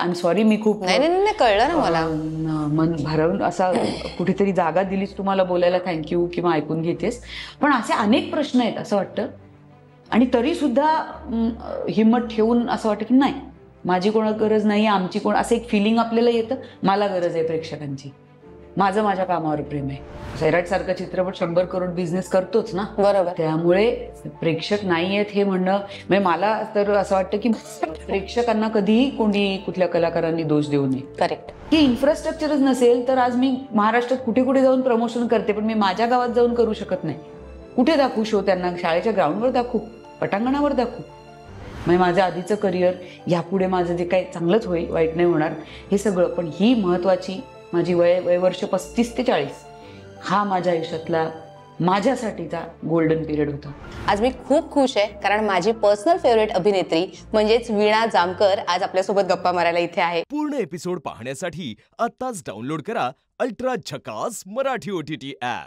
I am sorry, मी खूप नाही कळलं ना मला. मन भरवून असा कुठेतरी जागा दिलीस तुम्हाला बोलायला, थँक्यू, किंवा ऐकून घेतेस. पण असे अनेक प्रश्न आहेत असं वाटतं, आणि तरी सुद्धा हिंमत ठेवून असं वाटतं की नाही, माझी कोणा गरज नाही, आमची कोण, असं एक फिलिंग आपल्याला येतं. मला गरज आहे प्रेक्षकांची, माझं माझ्या कामावर प्रेम आहे. सैराट सारखा चित्रपट 100 करोड बिझनेस करतोच ना. बरोबर. त्यामुळे प्रेक्षक नाही आहेत हे म्हणणं, म्हणजे मला तर असं वाटतं की प्रेक्षकांना कधीही कोणी कुठल्या कलाकारांनी दोष देऊ नये. करेक्ट. की इन्फ्रास्ट्रक्चरच नसेल तर आज मी महाराष्ट्रात कुठे कुठे जाऊन प्रमोशन करते, पण मी माझ्या गावात जाऊन करू शकत नाही. कुठे दाखवू शो त्यांना? शाळेच्या ग्राउंडवर दाखवू, पटांगणावर दाखवू? म्हणजे माझं आधीचं करिअर, यापुढे माझं जे काही चांगलंच होईल, वाईट नाही होणार, हे सगळं. पण ही महत्त्वाची माझी वयवर्ष 35 ते 40, हा माझ्या आयुष्यातला माझ्यासाठीचा गोल्डन पिरियड होता. आज मी खूप खुश आहे, कारण माझी पर्सनल फेवरेट अभिनेत्री म्हणजेच वीणा जामकर आज आपल्यासोबत गप्पा मारायला इथे आहे. पूर्ण एपिसोड पाहण्यासाठी आत्ताच डाउनलोड करा अल्ट्रा झकास मराठी OTT ॲप.